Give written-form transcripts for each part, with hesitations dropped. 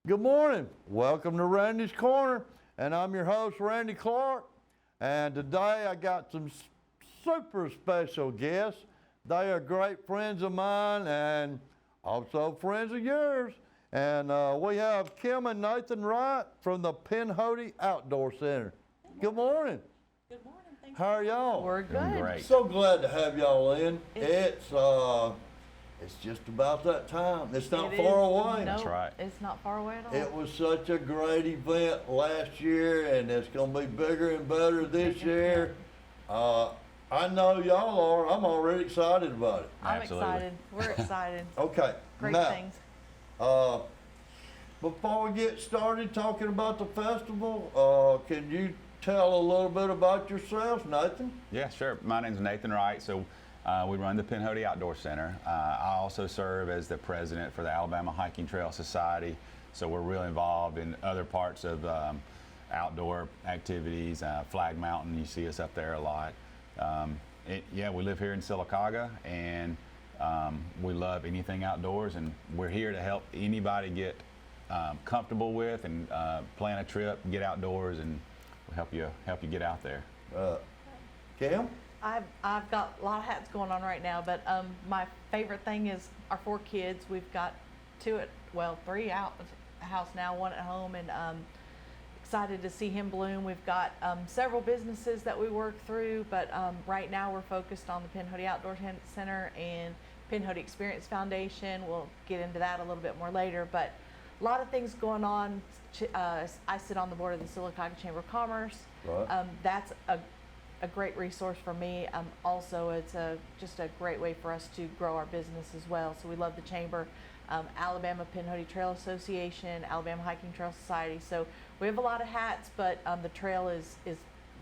Good morning. Welcome to Randy's Corner, and I'm your host, Randy Clark. And today I got some super special guests. They are great friends of mine and also friends of yours. And we have Kim and Nathan Wright from the Pinhoti Outdoor Center. Good morning. Good morning. Thanks. How are y'all? We're Doing good. great. So glad to have y'all in. It's just about that time. It's not It far is- away. No, That's right. It's not far away at all. It was such a great event last year, and it's going to be bigger and better this year. I know y'all are. I'm already excited about it. I'm Absolutely. excited. We're excited. Okay. Great now, things. Before we get started talking about the festival, can you tell a little bit about yourselves, Nathan? Yeah, sure. My name's Nathan Wright. So we run the Pinhoti Outdoor Center. I also serve as the president for the Alabama Hiking Trail Society. So we're really involved in other parts of outdoor activities. Flag Mountain, you see us up there a lot. We live here in Sylacauga, and we love anything outdoors, and we're here to help anybody get comfortable with and plan a trip, get outdoors, and we'll help you get out there. Kim? I've got a lot of hats going on right now, but my favorite thing is our 4 kids. We've got 3 out of the house now, 1 at home, and excited to see him bloom. We've got several businesses that we work through, but right now we're focused on the Pinhoti Outdoor Center and Pinhoti Experience Foundation. We'll get into that a little bit more later, but a lot of things going on. I sit on the board of the Sylacauga Chamber of Commerce. Right. That's a great resource for me. Also, it's just a great way for us to grow our business as well. So we love the chamber, Alabama Pinhoti Trail Association, Alabama Hiking Trail Society. So we have a lot of hats, but the trail is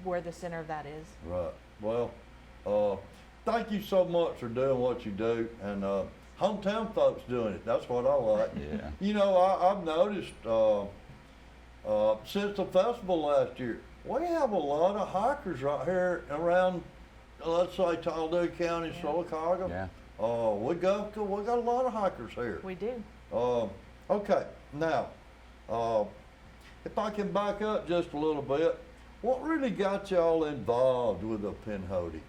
where the center of that is. Right. Well, thank you so much for doing what you do, and hometown folks doing it. That's what I like. Yeah. You know, I've noticed since the festival last year, we have a lot of hikers right here around, let's say, Talladega County, Yeah. Sylacauga. Yeah. We got a lot of hikers here. We do. Okay, now, if I can back up just a little bit, what really got y'all involved with the Pinhoti?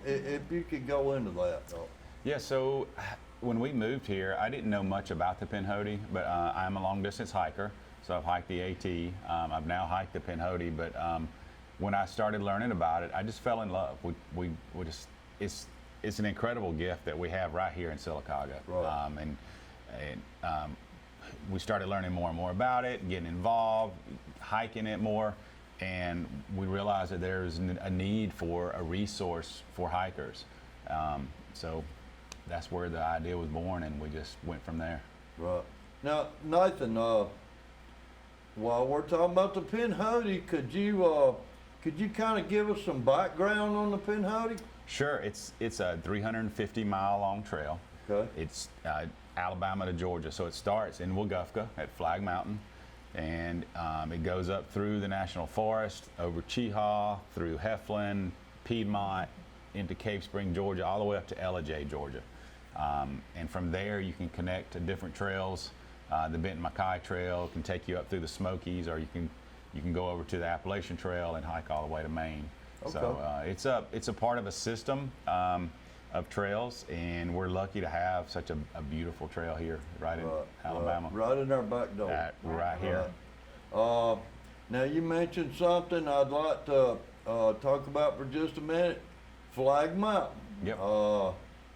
If you could go into that. Yeah, so when we moved here, I didn't know much about the Pinhoti, but I'm a long distance hiker. So I've hiked the AT. I've now hiked the Pinhoti, but when I started learning about it, I just fell in love. We just it's an incredible gift that we have right here in Sylacauga. Right. We started learning more and more about it, getting involved, hiking it more, and we realized that there's a need for a resource for hikers. So that's where the idea was born, and we just went from there. Right. Now, Nathan, while we're talking about the Pinhoti, could you kind of give us some background on the Pinhoti? Sure, it's a 350-mile long trail. Okay. It's Alabama to Georgia, so it starts in Weguffka at Flag Mountain, and it goes up through the National Forest, over Cheaha, through Heflin, Piedmont, into Cave Spring, Georgia, all the way up to Ellijay, Georgia. And from there, you can connect to different trails. The Benton MacKay Trail can take you up through the Smokies, or you can go over to the Appalachian Trail and hike all the way to Maine. Okay. So it's a part of a system of trails, and we're lucky to have such a beautiful trail here right in Alabama. Right in our back door. Right here. Now you mentioned something I'd like to talk about for just a minute. Flag Mountain. Yep.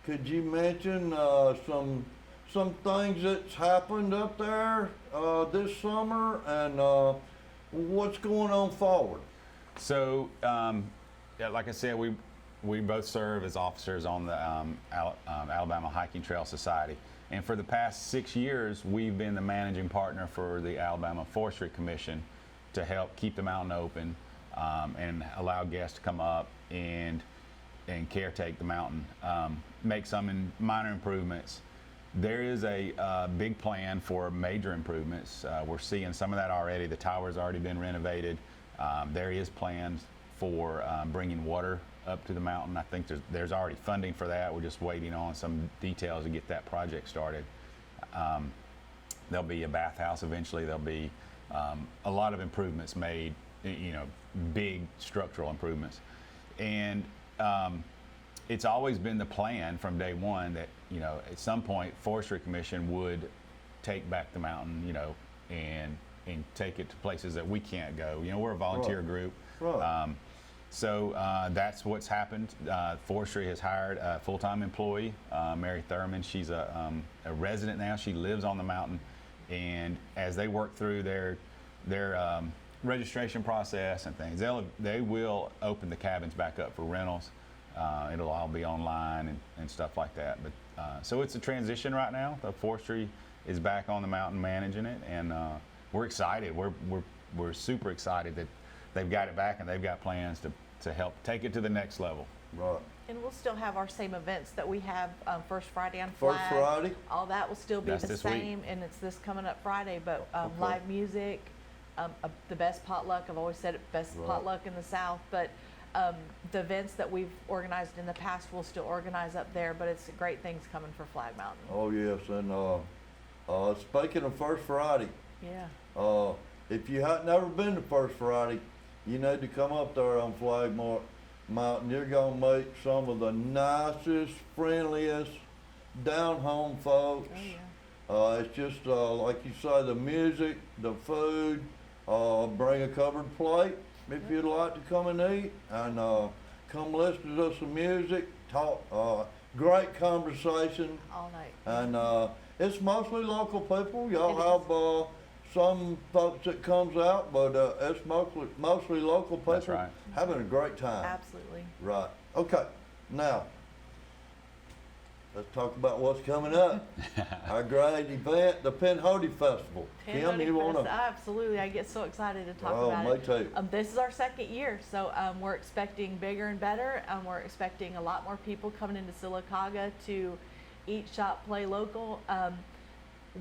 Could you mention some things that's happened up there this summer, and what's going on forward? So, like I said, we both serve as officers on the Alabama Hiking Trail Society. And for the past 6 years, we've been the managing partner for the Alabama Forestry Commission to help keep the mountain open and allow guests to come up and caretake the mountain, make some minor improvements. There is a big plan for major improvements. We're seeing some of that already. The tower's already been renovated. There is plans for bringing water up to the mountain. I think there's already funding for that. We're just waiting on some details to get that project started. There'll be a bathhouse eventually. There'll be a lot of improvements made, big structural improvements. And it's always been the plan from day one that, at some point, Forestry Commission would take back the mountain, and take it to places that we can't go. We're a volunteer group. Right. So that's what's happened. Forestry has hired a full-time employee, Mary Thurman. She's a resident now. She lives on the mountain, and as they work through their registration process and things, they will open the cabins back up for rentals. It'll all be online and stuff like that. But so it's a transition right now. The forestry is back on the mountain managing it, and we're excited. We're super excited that they've got it back, and they've got plans to help take it to the next level. Right. And we'll still have our same events that we have First Friday on First Flag. Friday? All that will still be That's the this week. same, and it's this coming up Friday. But Okay. live music, the best potluck. I've always said it, best Right. potluck in the South. But the events that we've organized in the past, we'll still organize up there. But it's great things coming for Flag Mountain. Oh, yes. And speaking of First Friday, Yeah. if you had never been to First Friday, you need to come up there on Flag Mountain. You're going to meet some of the nicest, friendliest, down-home folks. Oh yeah. It's just like you say, the music, the food. Bring a covered plate if you'd like to come and eat, and come listen to some music. Talk, great conversation, All night. and it's mostly local people. Y'all have some folks that comes out, but it's mostly local people. That's right. Having a great time. Absolutely. Right. Okay. Now, let's talk about what's coming up. Our great event, the Pinhoti Festival. Kim, Pinhoti you want Fest- to? Absolutely. I get so excited to talk Oh, about me it. too. This is our second year, so we're expecting bigger and better. We're expecting a lot more people coming into Sylacauga to eat, shop, play local.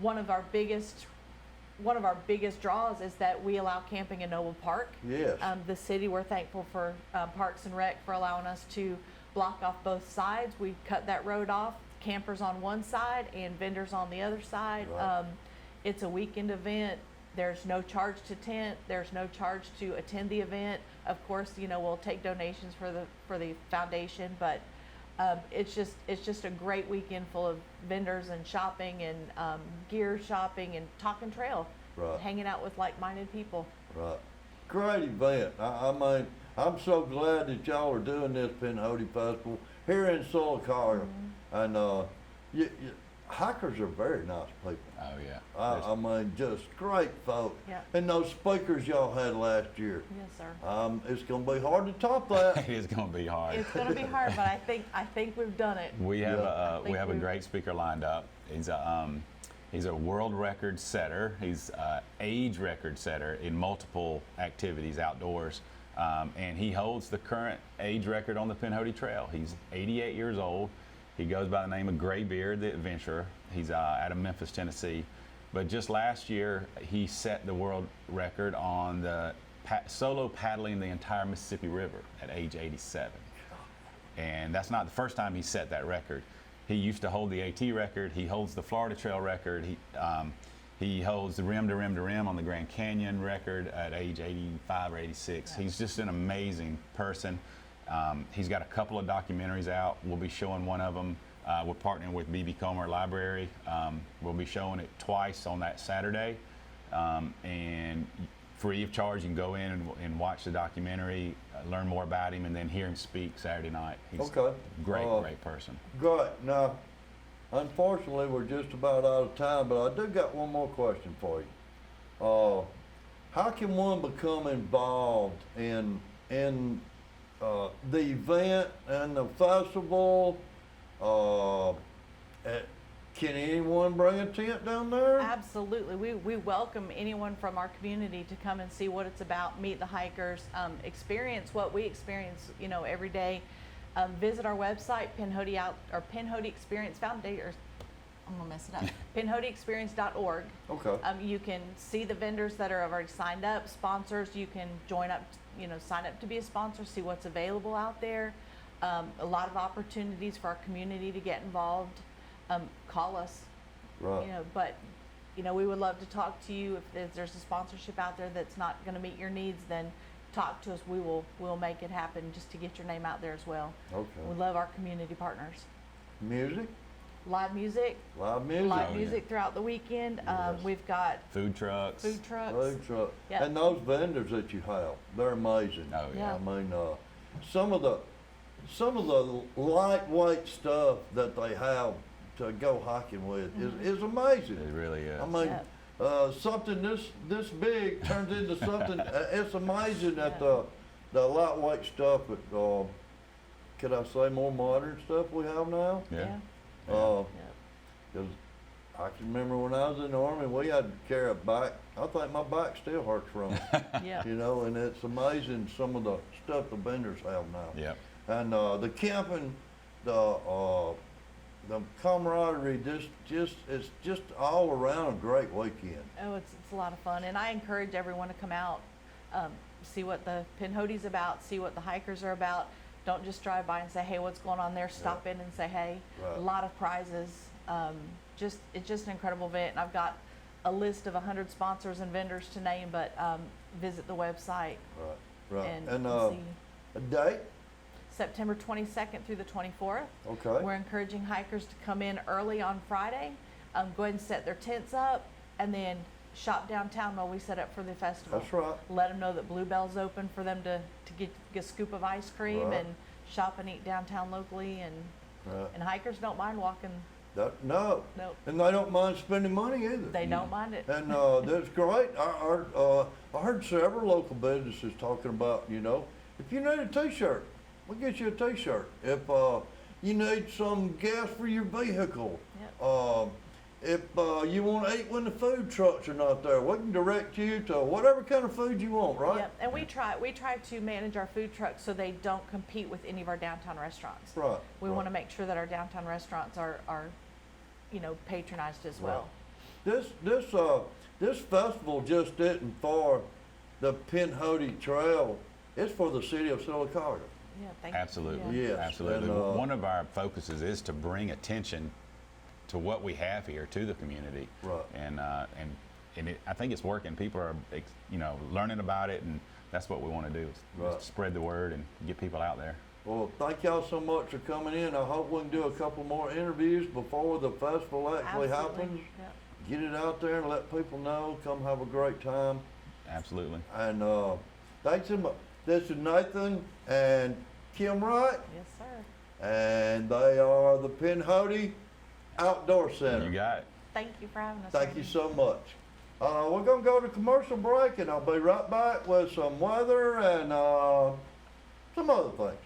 One of our biggest draws is that we allow camping in Noble Park. Yes. The city, we're thankful for Parks and Rec for allowing us to block off both sides. We cut that road off, campers on one side and vendors on the other side. Right. It's a weekend event. There's no charge to tent. There's no charge to attend the event. Of course, we'll take donations for the foundation, but it's just a great weekend full of vendors and shopping and gear shopping and talking trail, Right. hanging out with like-minded people. Right. Great event. I mean, I'm so glad that y'all are doing this Pinhoti Festival here in Sylacauga. And hikers are very nice people. Oh yeah. I mean, just great folk. Yeah. And those speakers y'all had last year, Yes, sir. it's going to be hard to top that. It is going to be hard. It's going to be hard, but I think we've done it. We have Yeah. we have a great speaker lined up. He's a world record setter. He's age record setter in multiple activities outdoors, and he holds the current age record on the Pinhoti Trail. He's 88 years old. He goes by the name of Graybeard the Adventurer. He's out of Memphis, Tennessee. But just last year, he set the world record on the solo paddling the entire Mississippi River at age 87. And that's not the first time he set that record. He used to hold the AT record. He holds the Florida Trail record. He holds the rim to rim to rim on the Grand Canyon record at age 85 or 86. He's just an amazing person. He's got a couple of documentaries out. We'll be showing one of them. We're partnering with B.B. Comer Library. We'll be showing it twice on that Saturday. And free of charge, you can go in and watch the documentary, learn more about him, and then hear him speak Saturday night. He's Okay. a great person. Great. Now, unfortunately, we're just about out of time, but I do got one more question for you. How can one become involved in the event and the festival? Can anyone bring a tent down there? Absolutely. We welcome anyone from our community to come and see what it's about, meet the hikers, experience what we experience, every day. Visit our website, Pinhoti Experience Foundation, or I'm gonna mess it up, pinhotiexperience.org. Okay. You can see the vendors that are already signed up, sponsors. You can join up, sign up to be a sponsor, see what's available out there. A lot of opportunities for our community to get involved. Call us, Right. but you know, we would love to talk to you. If there's a sponsorship out there that's not going to meet your needs, then talk to us. We'll make it happen just to get your name out there as well. We Okay. love our community partners. Music? Live music, Live music? live Oh, yeah. music throughout the weekend. Yes. We've got Food trucks. food trucks. Food truck. Yeah. And those vendors that you have, they're amazing. Oh, yeah. Yeah. I mean, some of the lightweight stuff that they have to go hiking with is amazing. It really is. I mean, Yeah. something this big turns into something. It's amazing that Yeah. the lightweight stuff. Could I say more modern stuff we have now? Yeah. Yeah. Uh, Yeah. 'Cause I can remember when I was in the Army, we had to carry a back. I think my back still hurts from it. Yeah. You know, and it's amazing some of the stuff the vendors have now. Yep. And the camping, the camaraderie, it's just all around a great weekend. Oh, it's a lot of fun, and I encourage everyone to come out, see what the Pinhody's about, see what the hikers are about. Don't just drive by and say, "Hey, what's going on there?" Stop in and say, "Hey." Right. A lot of prizes. It's just an incredible event, and I've got a list of 100 sponsors and vendors to name, but visit the website Right, right. and And see. a date? September 22nd through the 24th. Okay. We're encouraging hikers to come in early on Friday, go ahead and set their tents up, and then shop downtown while we set up for the festival. That's right. Let them know that Bluebell's open for them to get a scoop of ice cream Right. and shop and eat downtown locally, and Right. hikers don't mind walking. No. Nope. And they don't mind spending money either. They don't mind it. And that's great. I heard several local businesses talking about, you know, if you need a T-shirt, we'll get you a T-shirt. If you need some gas for your vehicle, Yep. if you want to eat when the food trucks are not there, we can direct you to whatever kind of food you want, right? Yep. And we try to manage our food trucks so they don't compete with any of our downtown restaurants. Right. We right. want to make sure that our downtown restaurants are you know, patronized as well. This festival just isn't for the Pinhoti Trail. It's for the city of Silicaga. Yeah, thank Absolutely. you. Yes, Absolutely. and, One of our focuses is to bring attention to what we have here to the community. Right. And I think it's working. People are, you know, learning about it, and that's what we want to do. Is Right. spread the word and get people out there. Well, thank y'all so much for coming in. I hope we can do a couple more interviews before the festival actually Absolutely. happens. Yep. Get it out there and let people know. Come have a great time. Absolutely. And thanks so much. This is Nathan and Kim Wright, Yes, sir. and they are the Pinhoti Outdoor Center. You got it. Thank you for having us. Thank Randy. you so much. We're going to go to commercial break, and I'll be right back with some weather and some other things.